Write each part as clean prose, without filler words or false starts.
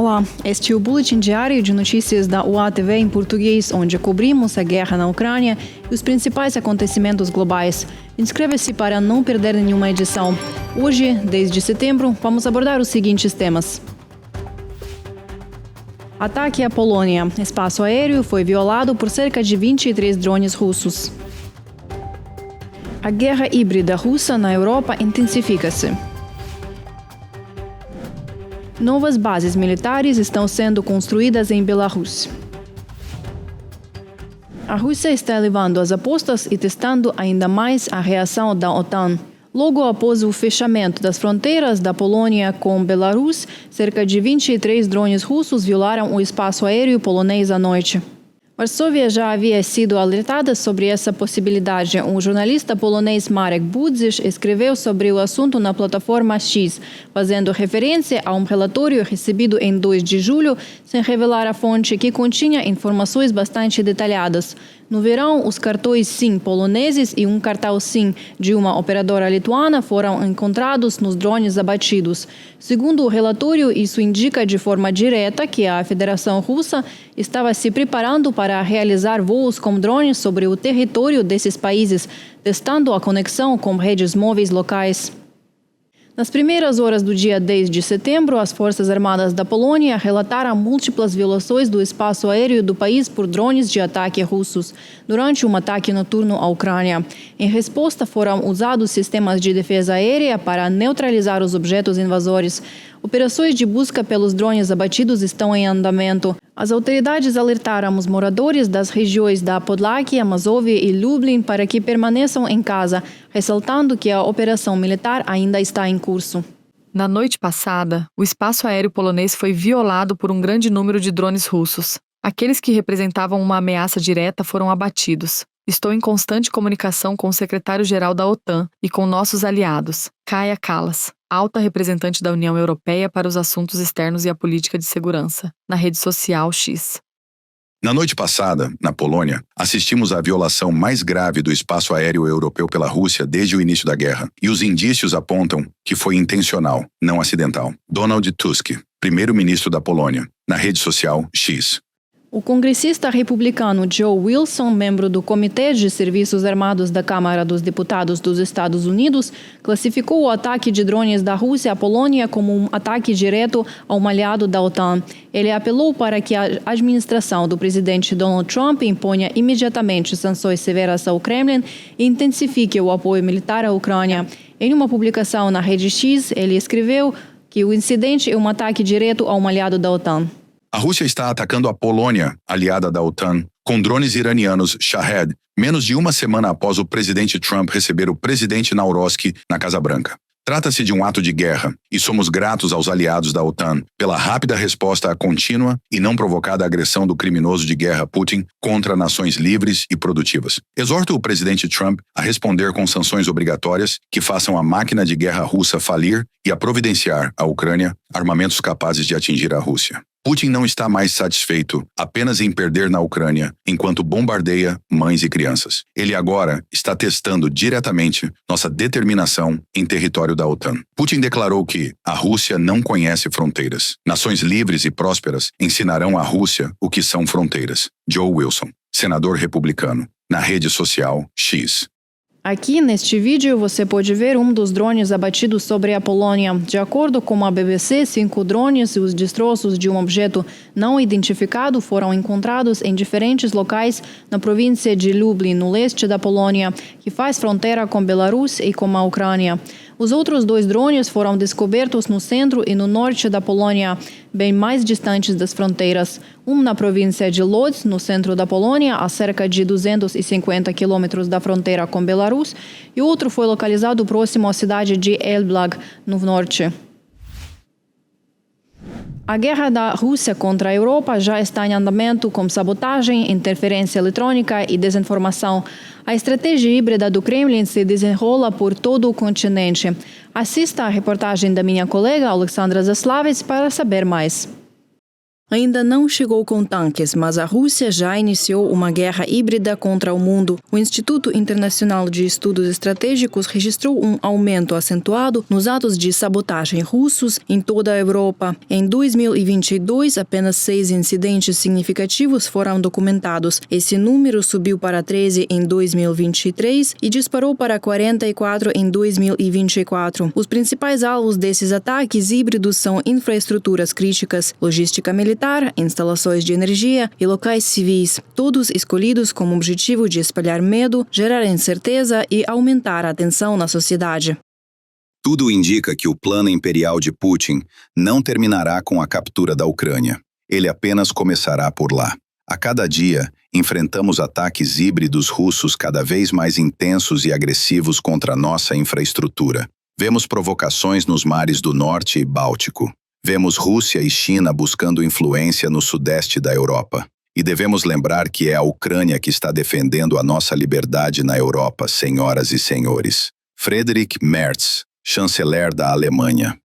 Olá, este é o boletim diário de notícias da UATV em português, onde cobrimos a guerra na Ucrânia e os principais acontecimentos globais. Inscreva-se para não perder nenhuma edição. Hoje, desde setembro, vamos abordar os seguintes temas. Ataque à Polônia. Espaço aéreo foi violado por cerca de 23 drones russos. A guerra híbrida russa na Europa intensifica-se. Novas bases militares estão sendo construídas em Belarus. A Rússia está elevando as apostas e testando ainda mais a reação da OTAN. Logo após o fechamento das fronteiras da Polônia com Belarus, cerca de 23 drones russos violaram o espaço aéreo polonês à noite. Varsóvia já havia sido alertada sobre essa possibilidade. O jornalista polonês Marek Budzisz escreveu sobre o assunto na plataforma X, fazendo referência a um relatório recebido em 2 de julho, sem revelar a fonte, que continha informações bastante detalhadas. No verão, os cartões SIM poloneses e um cartão SIM de uma operadora lituana foram encontrados nos drones abatidos. Segundo o relatório, isso indica de forma direta que a Federação Russa estava se preparando para realizar voos com drones sobre o território desses países, testando a conexão com redes móveis locais. Nas primeiras horas do dia 10 de setembro, as Forças Armadas da Polônia relataram múltiplas violações do espaço aéreo do país por drones de ataque russos, durante um ataque noturno à Ucrânia. Em resposta, foram usados sistemas de defesa aérea para neutralizar os objetos invasores. Operações de busca pelos drones abatidos estão em andamento. As autoridades alertaram os moradores das regiões da Podlaquia, Mazóvia e Lublin para que permaneçam em casa, ressaltando que a operação militar ainda está em curso. Na noite passada, o espaço aéreo polonês foi violado por um grande número de drones russos. Aqueles que representavam uma ameaça direta foram abatidos. Estou em constante comunicação com o secretário-geral da OTAN e com nossos aliados, Kaja Kallas, alta representante da União Europeia para os assuntos externos e a política de segurança, na rede social X. Na noite passada, na Polônia, assistimos à violação mais grave do espaço aéreo europeu pela Rússia desde o início da guerra, e os indícios apontam que foi intencional, não acidental. Donald Tusk, primeiro-ministro da Polônia, na rede social X. O congressista republicano Joe Wilson, membro do Comitê de Serviços Armados da Câmara dos Deputados dos Estados Unidos, classificou o ataque de drones da Rússia à Polônia como um ataque direto a um aliado da OTAN. Ele apelou para que a administração do presidente Donald Trump imponha imediatamente sanções severas ao Kremlin e intensifique o apoio militar à Ucrânia. Em uma publicação na rede X, ele escreveu que o incidente é um ataque direto a um aliado da OTAN. A Rússia está atacando a Polônia, aliada da OTAN, com drones iranianos Shahed, menos de uma semana após o presidente Trump receber o presidente Nauroski na Casa Branca. Trata-se de um ato de guerra, e somos gratos aos aliados da OTAN pela rápida resposta à contínua e não provocada agressão do criminoso de guerra Putin contra nações livres e produtivas. Exorto o presidente Trump a responder com sanções obrigatórias que façam a máquina de guerra russa falir e a providenciar à Ucrânia armamentos capazes de atingir a Rússia. Putin não está mais satisfeito apenas em perder na Ucrânia, enquanto bombardeia mães e crianças. Ele agora está testando diretamente nossa determinação em território da OTAN. Putin declarou que a Rússia não conhece fronteiras. Nações livres e prósperas ensinarão à Rússia o que são fronteiras. Joe Wilson, senador republicano, na rede social X. Aqui neste vídeo você pode ver um dos drones abatidos sobre a Polônia. De acordo com a BBC, 5 drones e os destroços de um objeto não identificado foram encontrados em diferentes locais na província de Lublin, no leste da Polônia, que faz fronteira com Belarus e com a Ucrânia. Os outros 2 drones foram descobertos no centro e no norte da Polônia, bem mais distantes das fronteiras. Um na província de Lodz, no centro da Polônia, a cerca de 250 quilômetros da fronteira com Belarus, e outro foi localizado próximo à cidade de Elblag, no norte. A guerra da Rússia contra a Europa já está em andamento com sabotagem, interferência eletrônica e desinformação. A estratégia híbrida do Kremlin se desenrola por todo o continente. Assista à reportagem da minha colega Alexandra Zaslavets para saber mais. ainda não chegou com tanques, mas a Rússia já iniciou uma guerra híbrida contra o mundo. O Instituto Internacional de Estudos Estratégicos registrou um aumento acentuado nos atos de sabotagem russos em toda a Europa. Em 2022, apenas 6 incidentes significativos foram documentados. Esse número subiu para 13 em 2023 e disparou para 44 em 2024. Os principais alvos desses ataques híbridos são infraestruturas críticas, logística militar, instalações de energia e locais civis, todos escolhidos com o objetivo de espalhar medo, gerar incerteza e aumentar a tensão na sociedade. Tudo indica que o plano imperial de Putin não terminará com a captura da Ucrânia. Ele apenas começará por lá. A cada dia, enfrentamos ataques híbridos russos cada vez mais intensos e agressivos contra nossa infraestrutura. Vemos provocações nos mares do Norte e Báltico. Vemos Rússia e China buscando influência no sudeste da Europa. E devemos lembrar que é a Ucrânia que está defendendo a nossa liberdade na Europa, senhoras e senhores. Friedrich Merz, chanceler da Alemanha.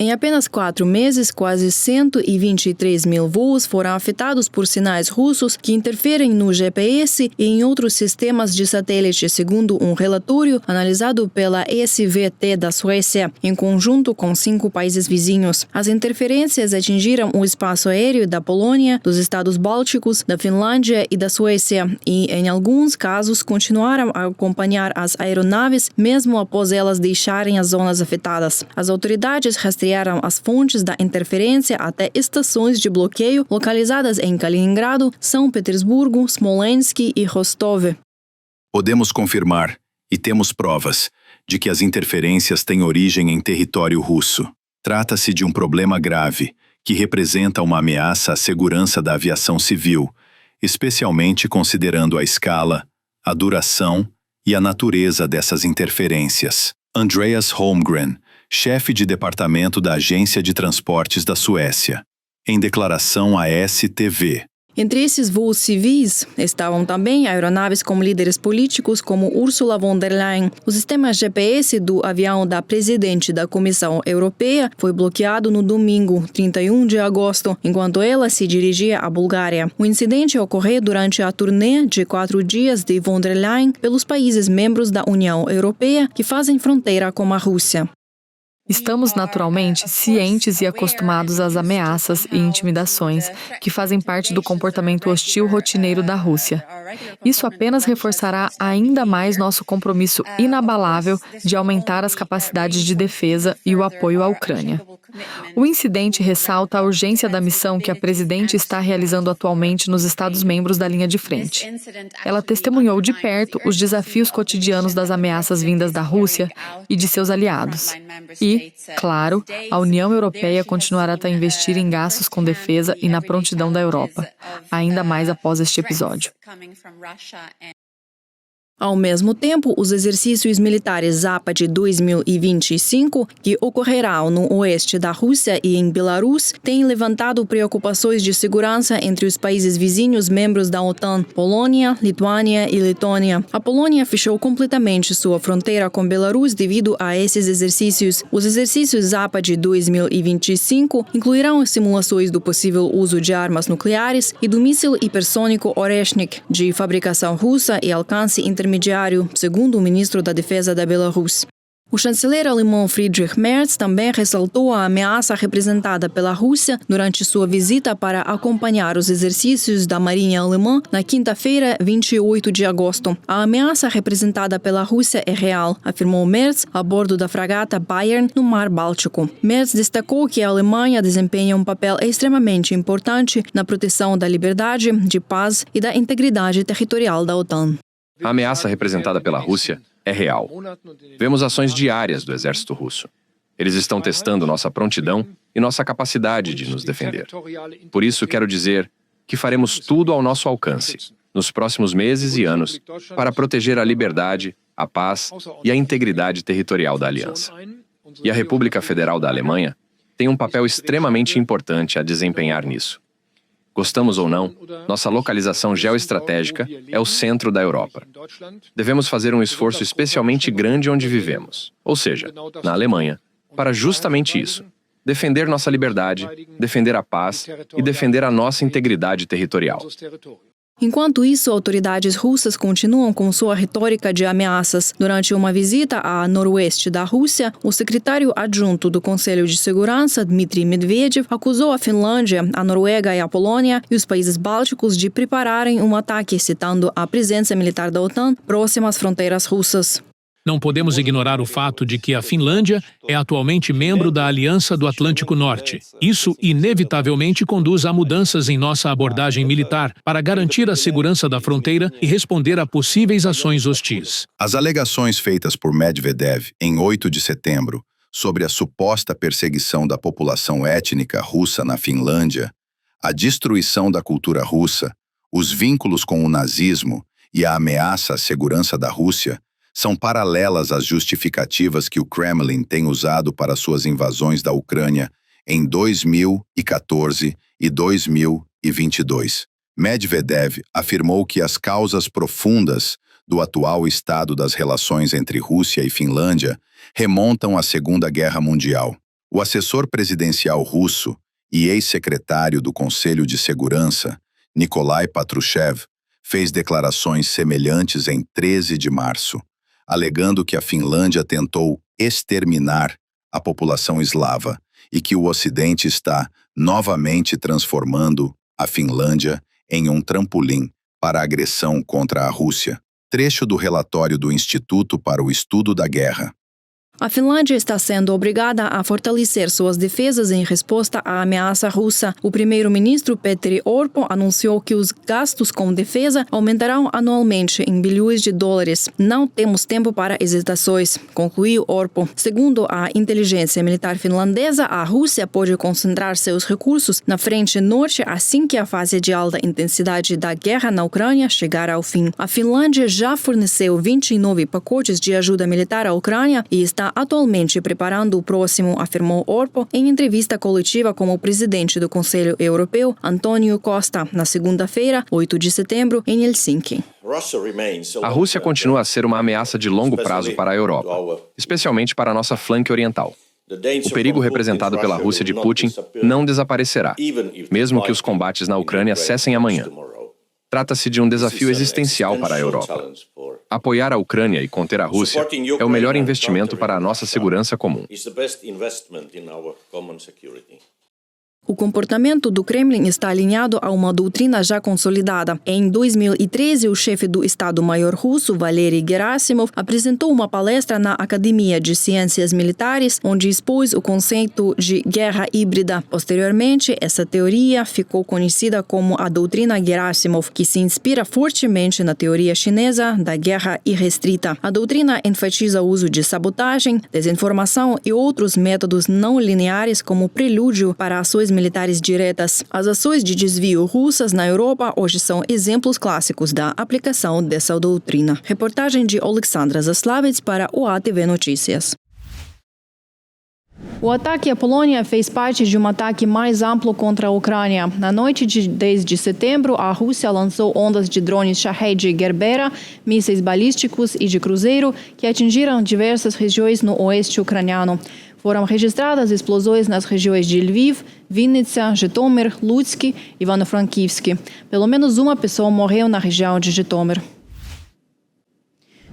Em apenas 4 meses, quase 123 mil voos foram afetados por sinais russos que interferem no GPS e em outros sistemas de satélite, segundo um relatório analisado pela SVT da Suécia, em conjunto com 5 países vizinhos. As interferências atingiram o espaço aéreo da Polônia, dos Estados Bálticos, da Finlândia e da Suécia, e, em alguns casos, continuaram a acompanhar as aeronaves mesmo após elas deixarem as zonas afetadas. As autoridades rastrearam as fontes da interferência até estações de bloqueio localizadas em Kaliningrado, São Petersburgo, Smolensk e Rostov. Podemos confirmar, e temos provas, de que as interferências têm origem em território russo. Trata-se de um problema grave, que representa uma ameaça à segurança da aviação civil, especialmente considerando a escala, a duração e a natureza dessas interferências. Andreas Holmgren, chefe de departamento da Agência de Transportes da Suécia, em declaração à STV. Entre esses voos civis estavam também aeronaves com líderes políticos como Ursula von der Leyen. O sistema GPS do avião da presidente da Comissão Europeia foi bloqueado no domingo, 31 de agosto, enquanto ela se dirigia à Bulgária. O incidente ocorreu durante a turnê de 4 dias de von der Leyen pelos países membros da União Europeia que fazem fronteira com a Rússia. Estamos naturalmente cientes e acostumados às ameaças e intimidações que fazem parte do comportamento hostil rotineiro da Rússia. Isso apenas reforçará ainda mais nosso compromisso inabalável de aumentar as capacidades de defesa e o apoio à Ucrânia. O incidente ressalta a urgência da missão que a presidente está realizando atualmente nos Estados-membros da linha de frente. Ela testemunhou de perto os desafios cotidianos das ameaças vindas da Rússia e de seus aliados. E, claro, a União Europeia continuará a investir em gastos com defesa e na prontidão da Europa, ainda mais após este episódio. Ao mesmo tempo, os exercícios militares Zapad 2025, que ocorrerão no oeste da Rússia e em Belarus, têm levantado preocupações de segurança entre os países vizinhos membros da OTAN, Polônia, Lituânia e Letônia. A Polônia fechou completamente sua fronteira com Belarus devido a esses exercícios. Os exercícios Zapad 2025 incluirão simulações do possível uso de armas nucleares e do míssil hipersônico Oreshnik, de fabricação russa e alcance intermediário, segundo o ministro da Defesa da Belarus. O chanceler alemão Friedrich Merz também ressaltou a ameaça representada pela Rússia durante sua visita para acompanhar os exercícios da Marinha Alemã na quinta-feira, 28 de agosto. A ameaça representada pela Rússia é real, afirmou Merz a bordo da fragata Bayern no Mar Báltico. Merz destacou que a Alemanha desempenha um papel extremamente importante na proteção da liberdade, de paz e da integridade territorial da OTAN. A ameaça representada pela Rússia é real. Vemos ações diárias do exército russo. Eles estão testando nossa prontidão e nossa capacidade de nos defender. Por isso, quero dizer que faremos tudo ao nosso alcance, nos próximos meses e anos, para proteger a liberdade, a paz e a integridade territorial da aliança. E a República Federal da Alemanha tem um papel extremamente importante a desempenhar nisso. Gostamos ou não, nossa localização geoestratégica é o centro da Europa. Devemos fazer um esforço especialmente grande onde vivemos, ou seja, na Alemanha, para justamente isso, defender nossa liberdade, defender a paz e defender a nossa integridade territorial. Enquanto isso, autoridades russas continuam com sua retórica de ameaças. Durante uma visita a noroeste da Rússia, o secretário adjunto do Conselho de Segurança, Dmitry Medvedev, acusou a Finlândia, a Noruega e a Polônia e os países bálticos de prepararem um ataque, citando a presença militar da OTAN próxima às fronteiras russas. Não podemos ignorar o fato de que a Finlândia é atualmente membro da Aliança do Atlântico Norte. Isso, inevitavelmente, conduz a mudanças em nossa abordagem militar para garantir a segurança da fronteira e responder a possíveis ações hostis. As alegações feitas por Medvedev em 8 de setembro sobre a suposta perseguição da população étnica russa na Finlândia, a destruição da cultura russa, os vínculos com o nazismo e a ameaça à segurança da Rússia são paralelas às justificativas que o Kremlin tem usado para suas invasões da Ucrânia em 2014 e 2022. Medvedev afirmou que as causas profundas do atual estado das relações entre Rússia e Finlândia remontam à Segunda Guerra Mundial. O assessor presidencial russo e ex-secretário do Conselho de Segurança, Nikolai Patrushev, fez declarações semelhantes em 13 de março. Alegando que a Finlândia tentou exterminar a população eslava e que o Ocidente está novamente transformando a Finlândia em um trampolim para a agressão contra a Rússia. Trecho do relatório do Instituto para o Estudo da Guerra. A Finlândia está sendo obrigada a fortalecer suas defesas em resposta à ameaça russa. O primeiro-ministro Petteri Orpo anunciou que os gastos com defesa aumentarão anualmente em bilhões de dólares. Não temos tempo para hesitações, concluiu Orpo. Segundo a inteligência militar finlandesa, a Rússia pode concentrar seus recursos na frente norte assim que a fase de alta intensidade da guerra na Ucrânia chegar ao fim. A Finlândia já forneceu 29 pacotes de ajuda militar à Ucrânia e está atualmente preparando o próximo, afirmou Orpo em entrevista coletiva com o presidente do Conselho Europeu, António Costa, na segunda-feira, 8 de setembro, em Helsinki. A Rússia continua a ser uma ameaça de longo prazo para a Europa, especialmente para a nossa flanque oriental. O perigo representado pela Rússia de Putin não desaparecerá, mesmo que os combates na Ucrânia cessem amanhã. Trata-se de um desafio existencial para a Europa. Apoiar a Ucrânia e conter a Rússia é o melhor investimento para a nossa segurança comum. O comportamento do Kremlin está alinhado a uma doutrina já consolidada. Em 2013, o chefe do Estado-Maior russo, Valery Gerasimov, apresentou uma palestra na Academia de Ciências Militares, onde expôs o conceito de guerra híbrida. Posteriormente, essa teoria ficou conhecida como a doutrina Gerasimov, que se inspira fortemente na teoria chinesa da guerra irrestrita. A doutrina enfatiza o uso de sabotagem, desinformação e outros métodos não lineares como prelúdio para ações militares diretas. As ações de desvio russas na Europa hoje são exemplos clássicos da aplicação dessa doutrina. Reportagem de Alexandra Zaslavets para o ATV Notícias. O ataque à Polônia fez parte de um ataque mais amplo contra a Ucrânia. Na noite de 10 de setembro, a Rússia lançou ondas de drones Shahed e Gerbera, mísseis balísticos e de cruzeiro, que atingiram diversas regiões no oeste ucraniano. Foram registradas explosões nas regiões de Lviv, Vinnytsia, Jitomir, Lutsk e Ivano-Frankivsk. Pelo menos uma pessoa morreu na região de Jitomir.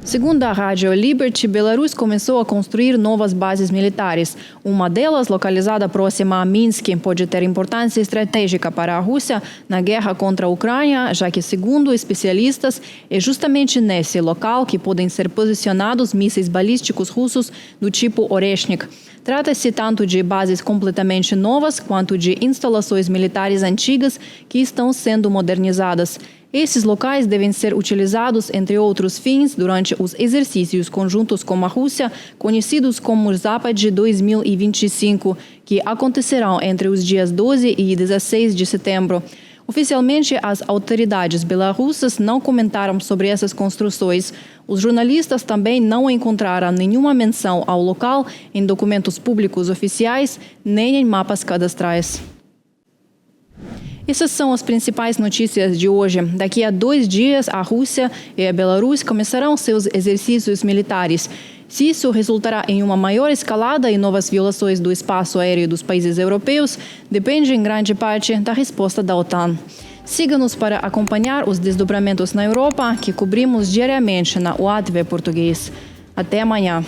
Segundo a rádio Liberty, Belarus começou a construir novas bases militares. Uma delas, localizada próxima a Minsk, pode ter importância estratégica para a Rússia na guerra contra a Ucrânia, já que, segundo especialistas, é justamente nesse local que podem ser posicionados mísseis balísticos russos do tipo Oreshnik. Trata-se tanto de bases completamente novas quanto de instalações militares antigas que estão sendo modernizadas. Esses locais devem ser utilizados, entre outros fins, durante os exercícios conjuntos com a Rússia, conhecidos como Zapad 2025, que acontecerão entre os dias 12 e 16 de setembro. Oficialmente, as autoridades belarusas não comentaram sobre essas construções. Os jornalistas também não encontraram nenhuma menção ao local em documentos públicos oficiais, nem em mapas cadastrais. Essas são as principais notícias de hoje. Daqui a 2 dias, a Rússia e a Belarus começarão seus exercícios militares. Se isso resultará em uma maior escalada e novas violações do espaço aéreo dos países europeus, depende em grande parte da resposta da OTAN. Siga-nos para acompanhar os desdobramentos na Europa que cobrimos diariamente na UATV Português. Até amanhã.